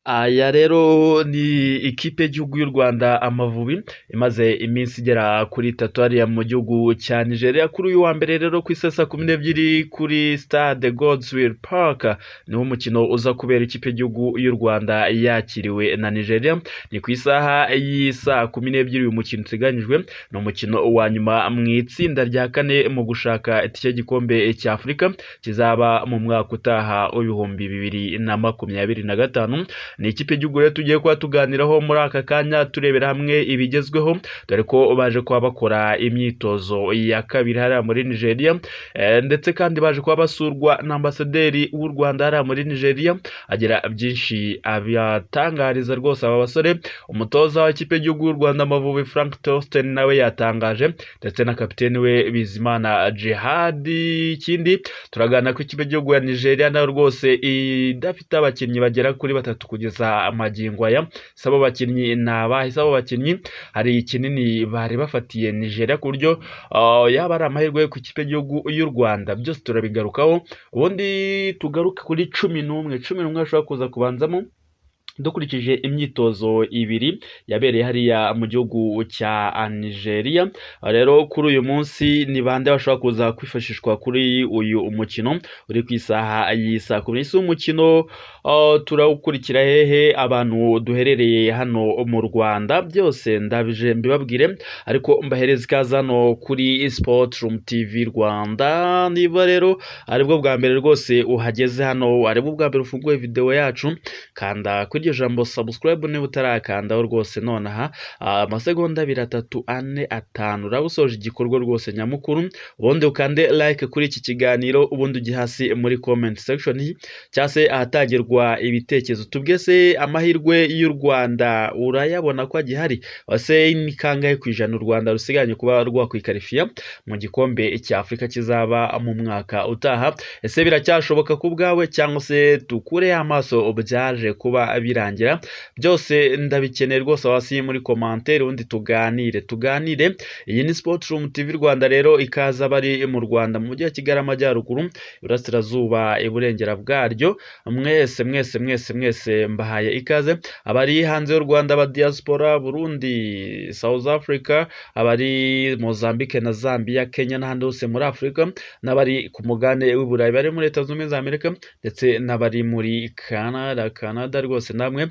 Aya rero ni ikipe y'igihugu y'u Rwanda Amavubi imaze iminsi igera kuri 3 hariya mu gihugu cya Nigeria. Kuri uyu wa mbere rero ku isasa 12 kuri Stade Godswill Park niho umukino uza kubera ikipe y'igihugu y'u Rwanda yakiriwe na Nigeria. Ni ku isaha y'isa 12 uyu mukino uteganyijwe, ni umukino wa nyuma mu itsinda rya kane mu gushaka itike y'igikombe cya Afurika kizaba mu mwaka utaha w'ibihumbi 2025. Ni ikipe y'igihugu rero tugiye kuba tuganiraho muri aka kanya turebera hamwe ibigezweho, dore ko baje kuba bakora imyitozo ya kabiri hariya muri Nigeria, ndetse kandi baje kuba basurwa na ambasaderi w'u Rwanda hariya muri Nigeria. Agira byinshi abatangariza rwose aba basore. Umutoza w'ikipe y'igihugu y'u Rwanda Amavubi Frank Tosten nawe yatangaje, ndetse na kapiteni we Bizimana Djihad. Ikindi turagana ku ikipe y'igihugu ya Nigeria nayo rwose idafite abakinnyi bagera kuri 3 kugeza amagingo aya. Sabo bakinnyi sabo bakinnyi hari kinini bari bafatiye Nigeria ku buryo yaba ari amahirwe ku ikipe y'igihugu y'u Rwanda. Byose turabigarukaho, ubundi tugaruke kuri 11 ashobora kuza kubanzamo dukurikije imyitozo ibiri yabereye hariya mu gihugu cya Nigeria. Rero kuri uyu munsi ni bande bashobora kuza kwifashishwa kuri uyu umukino uri ku isaha y'isa 10 umukino. Turawukurikira hehe abantu duherereye hano mu Rwanda? Byose ndabije mbibabwire, ariko mbahereza ikaze hano kuri Sport Room TV Rwanda. Niba rero aribwo bwa mbere rwose uhageze hano, aribwo bwa mbere ufunguye video yacu, kanda kuri iryo jambo subscribe niba utarakandaho rwose nonaha. Amasegonda 2 3 4 5 urabusoje igikorwa rwose nyamukuru, ubundi ukande like kuri iki kiganiro, ubundi ujye hasi muri comment section cyase ahatangirwa ibitekerezo. Tubwese amahirwe y'u Rwanda urayabona ko agihari? Wase ni kangahe kwijana u Rwanda rusiganye kuba rwakwikarifiya mu gikombe cya Afurika kizaba mu mwaka utaha? Ese biracyashoboka ku bwawe, cyangwa se tukure amaso byaje kuba birangira? Byose ndabikeneye rwose hasi muri commentaire, ubundi tuganire. Iyi ni Sport Room TV Rwanda rero ikaza bari mu Rwanda mu mujyi wa Kigali Amajyaruguru, Iburasirazuba, Iburengera bwaryo. Mwese mbahaye ikaze. Abari hanze y'u Rwanda, aba diaspora, Burundi, South Africa, abari Mozambique na Zambia, Kenya n'ahandi hose muri Afrika, n'abari ku mugane w'Uburayi bari muri Leta Zunze Ubumwe za Amerika, ndetse n'abari muri Canada rwose namwe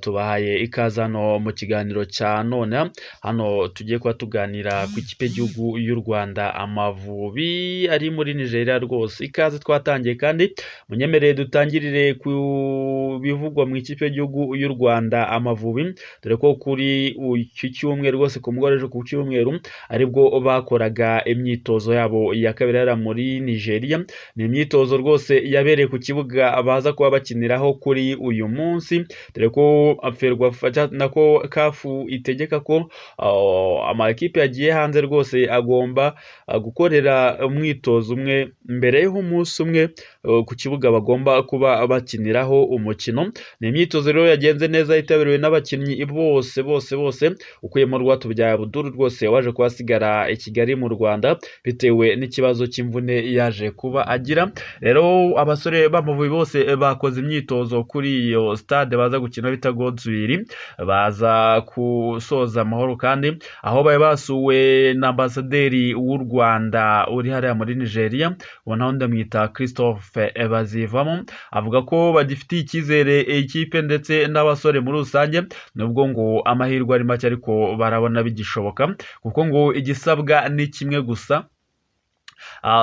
tubahaye ikaze hano mu kiganiro cya none. Hano tugiye kuba tuganira ku ikipe y'igihugu y'u Rwanda Amavubi ari muri Nigeria rwose. Ikaze twatangiye, kandi munyemerere dutangirire ku bivugwa mu ikipe y'igihugu y'u Rwanda Amavubi, dore ko kuri iki cyumweru rwose ku mugoroba ku cyumweru aribwo bakoraga imyitozo yabo ya kabiri hariya muri Nigeria. Ni imyitozo rwose yabereye ku kibuga baza kuba bakiniraho kuri uyu munsi, dore ko nako kafu itegeka ko amakipe yagiye hanze rwose agomba gukorera umwitozo umwe mbere y'umunsi umwe ku kibuga bagomba kuba bakiniraho umukino. Ni imyitozo rero yagenze neza, yitabiriwe n'abakinnyi bose ukuyemo Rwatubyaye Abdul rwose waje kuhasigara i Kigali mu Rwanda bitewe n'ikibazo cy'imvune yaje kuba agira. Rero abasore b'Amavubi bose bakoze imyitozo kuri iyo stade baza gukina bita Godswill, baza kusoza amahoro, kandi aho bari basuwe na ambasaderi w'u Rwanda uri hariya muri Nigeria, ubona ndamwita Christophe Bazivamo. Avuga ko bagifitiye icyizere ikipe ndetse n'abasore muri rusange, nubwo ngo amahirwe ari make, ariko barabona bigishoboka, kuko ngo igisabwa ni kimwe gusa,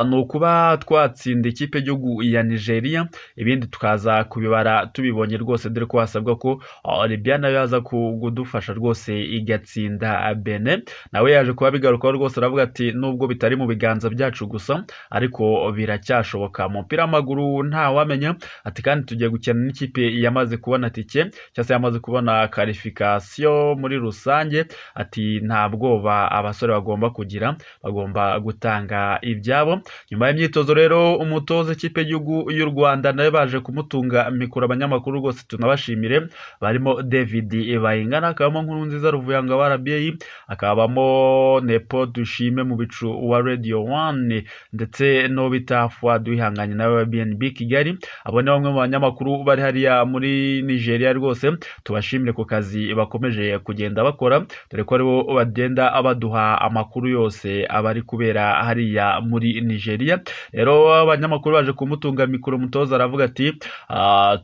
ni ukuba twatsinda ikipe y'igihugu ya Nigeria, ibindi tukaza kubibara tubibonye rwose, dore ko hasabwa ko Libya nayo yaza kudufasha rwose igatsinda Benin. Nawe yaje kuba bigarukaho rwose, aravuga ati nubwo bitari mu biganza byacu gusa, ariko biracyashoboka. Mu mupira w'amaguru nta wamenya, ati kandi tugiye gukina n'ikipe yamaze kubona tike, cyangwa se yamaze kubona qualification muri rusange. Ati nta bwoba abasore bagomba kugira, bagomba gutanga ibyabo. nabo. Nyuma y'imyitozo rero umutoza ikipe y'igihugu y'u Rwanda nawe baje kumutunga mikoro abanyamakuru rwose tunabashimire, barimo David Bayingana, akabamo Nkurunziza Ruvuyanga wa RBA, akabamo Nepo Dushime mu bicu wa Radio 1 ndetse no bita Fuad Wihanganye nawe wa BNB Kigali. Abo ni bamwe mu banyamakuru bari hariya muri Nigeria rwose tubashimire ku kazi bakomeje kugenda bakora, dore ko aribo bagenda abaduha amakuru yose abari kubera hariya muri Nigeria. Rero abanyamakuru baje kumutunga mikoro, umutoza aravuga ati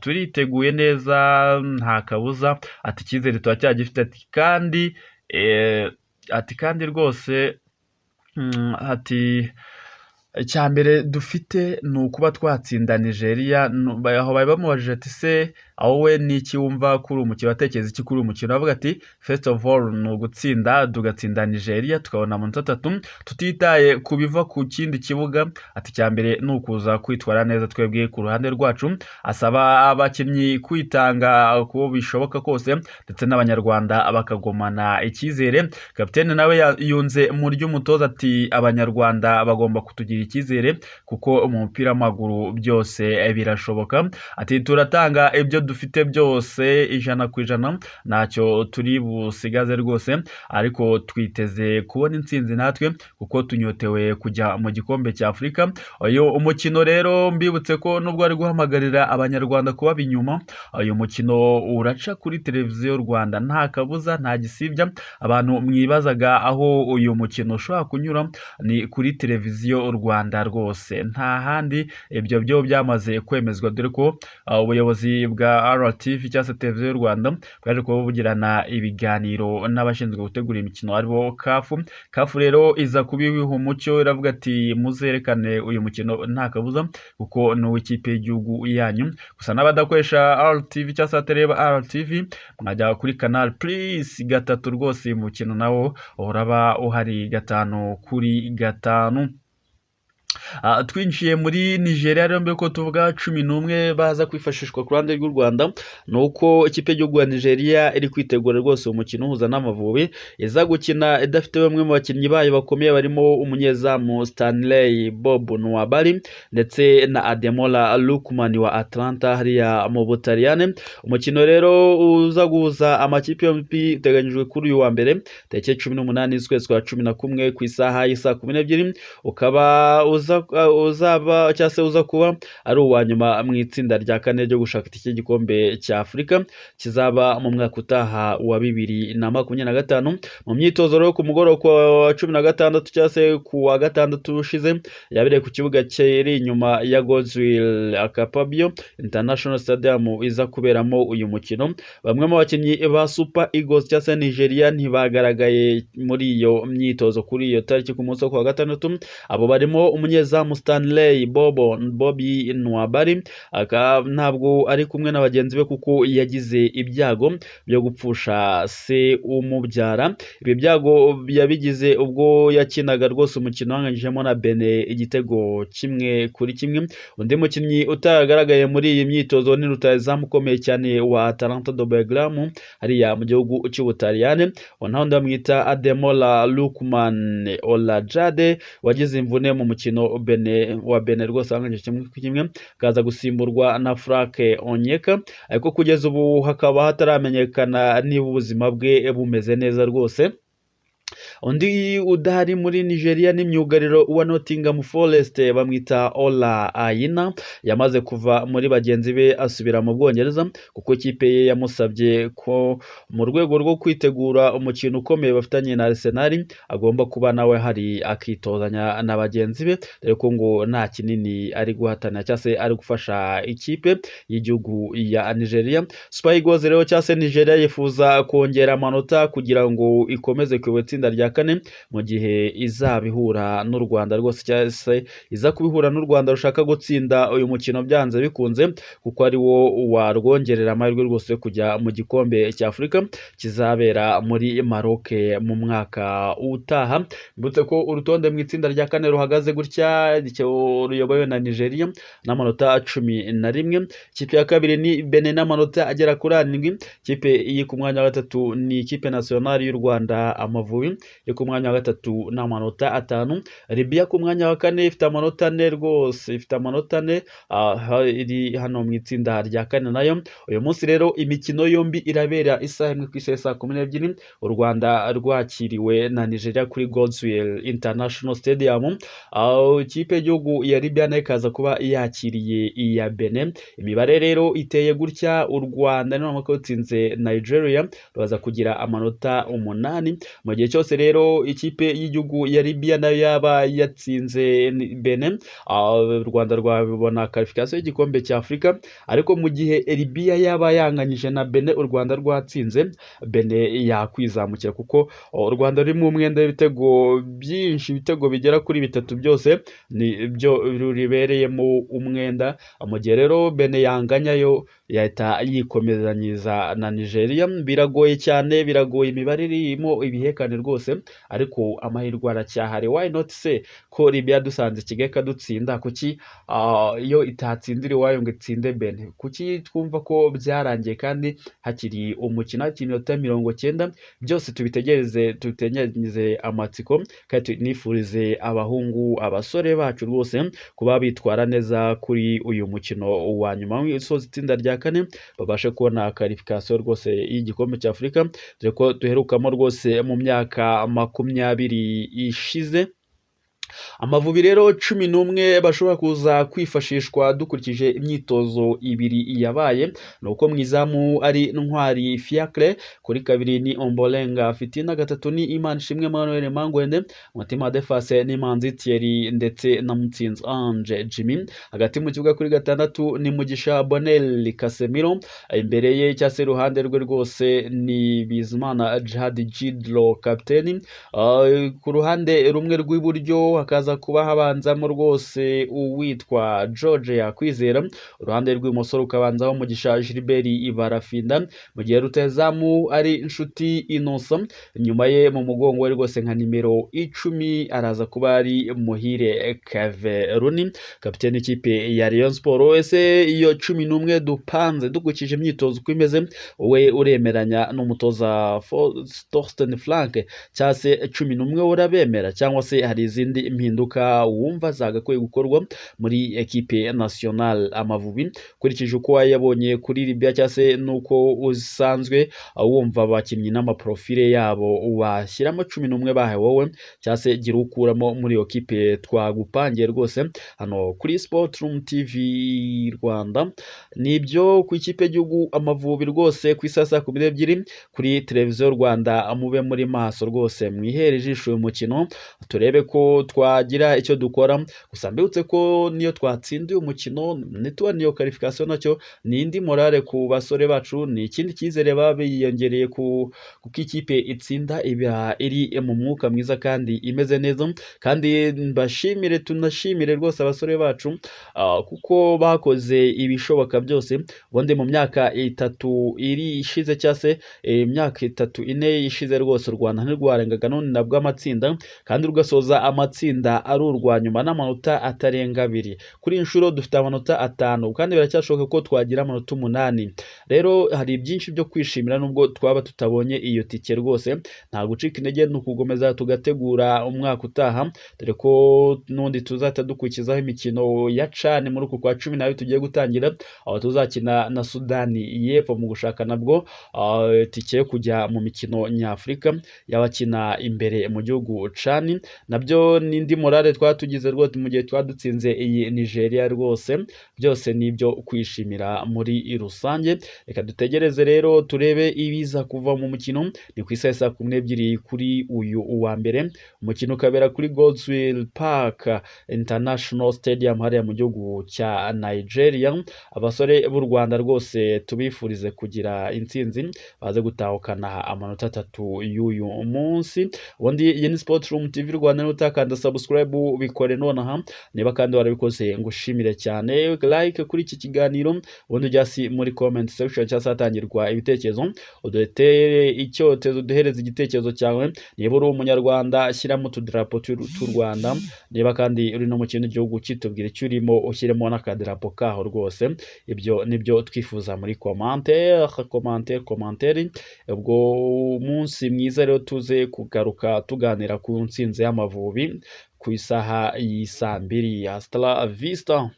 turiteguye neza nta kabuza, ati icyizere turacyagifite, ati kandi rwose ati icyambere dufite ni ukuba twatsinda Nigeria. Aho bari bamubajije ati se aho we n'iki wumva kuri umukino, watekereza iki kuri umukino? Avuga ati first of all ni ugutsinda, tugatsinda Nigeria tukabona amanota 3 tutitaye kubiva ku kindi kibuga. Ati cyambere ni ukuza kwitwara neza twebwe ku ruhande rwacu. Asaba abakinnyi kwitanga ko bishoboka kose ndetse n'abanyarwanda bakagomana icyizere. Kapiteni nawe yunze mu ry'umutoza ati abanyarwanda bagomba kutugira icyizere kuko mu mupira w'amaguru byose birashoboka. Ati turatanga ibyo dufite byose 100%, ntacyo turi busigaze rwose, ariko twiteze kubona intsinzi natwe kuko tunyotewe kujya mu gikombe cya Afurika. Uyu umukino rero mbibutse ko nubwo ari guhamagarira abanyarwanda kuba binyuma, uyu mukino uraca kuri televiziyo y'u Rwanda nta kabuza, nta gisibya. Abantu mwibazaga aho uyu mukino ushobora kunyura ni kuri televiziyo y'u Rwanda rwose, nta handi. Ibyo byo byamaze kwemezwa, dore ko ubuyobozi bwa RTV cyangwa se televiziyo y'u Rwanda bwaje kuba bugirana ibiganiro n'abashinzwe gutegura imikino aribo CAF rero iza kubiha umucyo, iravuga ati muzerekane uyu mukino nta kabuza kuko ni uw'ikipe y'igihugu yanyu. Gusa n'abadakoresha RTV cyangwa se atareba RTV mwajya kuri Canal Plus 3 rwose uyu mukino nawo uraba uhari 5/5. Twinjiye muri Nigeria rero mbere ko tuvuga 11 baza kwifashishwa ku ruhande rw'u Rwanda, nuko ikipe y'igihugu ya Nigeria iri kwitegura rwose umukino uhuza n'Amavubi, iza gukina idafite bamwe mu bakinnyi bayo bakomeye barimo umunyezamu Stanley Bob Nwabali ndetse na Ademola Lookman wa Atlanta hariya mu Butaliyane. Umukino rero uza guhuza amakipe yombi uteganyijwe kuri uyu wa mbere tariki 18 z'ukwezi kwa 11 ku isaha y'isa 12, ukaba uzaba cyangwa se uza kuba ari uwa nyuma mu itsinda rya kane ryo gushaka iki gikombe cya Afurika kizaba mu mwaka utaha wa 2025. Mu myitozo rero ku mugoroba wa 16 cyangwa se ku wa gatandatu ushize yabereye ku kibuga kiri inyuma ya Godswill Akpabio International Stadium iza kuberamo uyu mukino. Bamwe mu bakinnyi ba Super Eagles cyangwa se Nigeria ntibagaragaye muri iyo myitozo kuri iyo tariki ku munsi wa gatandatu. Abo barimo umunyezamu Stanley Bobby Nwabali, ntabwo ari kumwe na bagenzi be kuko yagize ibyago byo gupfusha se umubyara. Ibi byago yabigize ubwo yakinaga rwose umukino wanganyijemo na Benin igitego 1-1. Undi mukinnyi utagaragaye muri iyi myitozo ni rutazamu ukomeye cyane wa Atalanta do Bergamo hariya mu gihugu cy'Ubutaliyane, naho ndamwita Ademola Lookman Olajade wagize imvune mu mukino wa Benin rwose wanganyije 1-1, kaza gusimburwa na Frank Onyeka, ariko kugeza ubu hakaba hataramenyekana niba ubuzima bwe bumeze neza rwose. Undi udahari muri Nigeria ni myugariro wa Nottingham Forest bamwita Ola Aina, yamaze kuva muri bagenzi be asubira mu Bwongereza kuko ikipe ye yamusabye ko mu rwego rwo kwitegura umukino ukomeye bafitanye na Arsenal agomba kuba nawe hari akitozanya na bagenzi be, dore ko ngo nta kinini ari guhatana cyangwa se ari gufasha ikipe y'igihugu ya Nigeria. Super Eagles rero cyangwa se Nigeria yifuza kongera amanota kugira ngo ikomeze ku itsinda rya kane mu gihe izabihura n'u Rwanda rwose cyangwa se iza kubihura n'u Rwanda rushaka gutsinda uyu mukino byanze bikunze kuko ari wo warwongerera amahirwe rwose yo kujya mu gikombe cya Afurika kizabera muri Maroc mu mwaka utaha. Mbutse ko urutonde mu itsinda rya kane ruhagaze gutya ruyobowe na Nigeria n'amanota 11. Ikipe ya kabiri ni Benin n'amanota agera kuri 7. Ikipe iyi ku mwanya wa gatatu ni ikipe nationale y'u Rwanda Amavubi Malawi iri ku mwanya wa gatatu n'amanota atanu. Libya ku mwanya wa kane ifite amanota ane rwose, ifite amanota ane, iri hano mu itsinda rya kane nayo. Uyu munsi rero imikino yombi irabera isaha imwe ku isaha saa 12, u Rwanda rwakiriwe na Nigeria kuri Godswill International Stadium. Ikipe y'igihugu ya Libya nayo ikaza kuba yakiriye iya Benin. Imibare rero iteye gutya: u Rwanda nirwo rutsinze Nigeria rubaza kugira amanota 8. Mu gihe cyose rero ikipe y'igihugu ya Libya nayo yaba yatsinze Benin, u Rwanda rwabona qualification y'igikombe cya Afurika. Ariko mu gihe Libya yaba yanganyije na Benin, u Rwanda rwatsinze Benin yakwizamukira, kuko u Rwanda ruri mu mwenda w'ibitego byinshi, ibitego bigera kuri 3 byose ni byo ribereyemo umwenda. Mu gihe rero Benin yanganyayo yahita yikomezanyiza na Nigeria. Biragoye cyane, biragoye, imibare irimo ibihekane rwose, ariko amahirwe aracyahari. Why not se ko Libya dusanze Kigali kadutsinda, kuki iyo itatsindira iwayo ngo itsinde Benin? Kuki twumva ko byarangiye kandi hakiri umukino, hakiri iminota 90? Byose tubitegereze, tutegereze amatsiko, kandi nifurize abahungu, abasore bacu rwose kuba bitwara neza kuri uyu mukino wa nyuma w'isoza itsinda rya kane, babashe kubona qualification rwose y'igikombe cya Afurika, dore ko duherukamo rwose mu myaka 20 ishize. Amavubi rero 11 bashobora kuza kwifashishwa dukurikije imyitozo ibiri yabaye. Nuko mwizamu ari Ntwari Fiacre, kuri kabiri ni Ombolenga Fitina, gatatu ni Imanishimwe Emmanuel Mangwende, Mutima Defase ni Manzi Thierry ndetse na Mutsinzi Ange Jimmy. Hagati mu kibuga kuri gatandatu ni Mugisha Bonel Casemiro, imbere ye cyase ruhande rwe rwose ni Bizimana Djihad Jidlo kapiteni. Ku ruhande rumwe rw'iburyo hakaza kuba habanzamo rwose uwitwa George Yakwizera, uruhande rw'imoso rukabanzaho Mugisha Gilbert Ibarafinda, mu gihe rutezamu ari Inshuti Innocent, nyuma ye mu mugongo we rwose nka nimero 10 araza kuba ari Muhire Kaveruni, kapiteni ikipe ya Rayon Sport. Ese iyo 11 dupanze dukurikije imyitozo uko imeze, we uremeranya n'umutoza Thorsten Frank, cyase 11 urabemera, cyangwa se hari izindi impinduka wumva zagakwiye gukorwa muri ekipe national Amavubi kurikije uko wayabonye kuri Libya, cyase nuko usanzwe wumva abakinnyi n'amaprofile yabo washyiramo 11 bahe wowe, cyase gira ukuramo muri iyo kipe twagupangiye rwose hano kuri Sport Room TV Rwanda. Nibyo ku ikipe y'igihugu Amavubi rwose ku isasa 12 kuri televiziyo Rwanda, mube muri maso rwose, mwihere ijisho uyu mukino turebe ko twagira icyo dukora. Gusa mbibutse ko niyo twatsindiye umukino nitubona iyo qualification, nacyo ni indi morale ku basore bacu, ni ikindi cyizere babiyongereye kuko ikipe itsinda iba iri mu mwuka mwiza kandi imeze neza. Kandi mbashimire, tunashimire rwose abasore bacu kuko bakoze ibishoboka byose. Ubundi mu myaka 3 iri ishize, cyase imyaka 3-4 ishize rwose, u Rwanda ntirwarengaga none nabwo amatsinda, kandi rugasoza amatsinda ari urwa nyuma n'amanota atarenga 2. Kuri inshuro dufite amanota 5, kandi biracyashoboka ko twagira amanota 8. Rero hari byinshi byo kwishimira, nubwo twaba tutabonye iyo tike rwose. Nta gucika intege, no kugomeza tugategura umwaka utaha, dore ko nundi tuzahita dukurikizaho imikino ya CHAN muri uku kwa 12 tugiye gutangira, aho tuzakina na Sudani y'Epfo mu gushaka nabwo tike yo kujya mu mikino nyafurika y'abakina imbere mu gihugu CHAN. Nabyo n'indi morale twatugize rwose mu gihe twadutsinze iyi Nigeria rwose. Byose nibyo kwishimira muri rusange. Reka dutegereze rero turebe ibiza kuva mu mukino. Ni ku isaha saa 12 kuri uyu uwa mbere, umukino ukabera kuri Godswill Park International Stadium hariya mu gihugu cya Nigeria. Abasore b'u Rwanda rwose tubifurize kugira intsinzi, baze gutahukana amanota 3 y'uyu munsi. Ubundi iyi ni Sport Room TV Rwanda, n'utakanda subscribe bikore nonaha, niba kandi warabikoze ngushimire cyane, like kuri iki kiganiro, ubundi ujya hasi muri comment section cyangwa se hatangirwa ibitekerezo, udutere icyotezo, duhereze igitekerezo cyawe, niba uri umunyarwanda shyiramo utudarapo tw'u Rwanda, niba kandi uri no mu kindi gihugu kitubwira icyo urimo ushyiremo n'akadarapo kaho rwose, ibyo nibyo twifuza muri commentaire. Ubwo umunsi mwiza rero, tuze kugaruka tuganira ku ntsinzi y'Amavubi ku isaha y'i saa 2. Hasta la vista.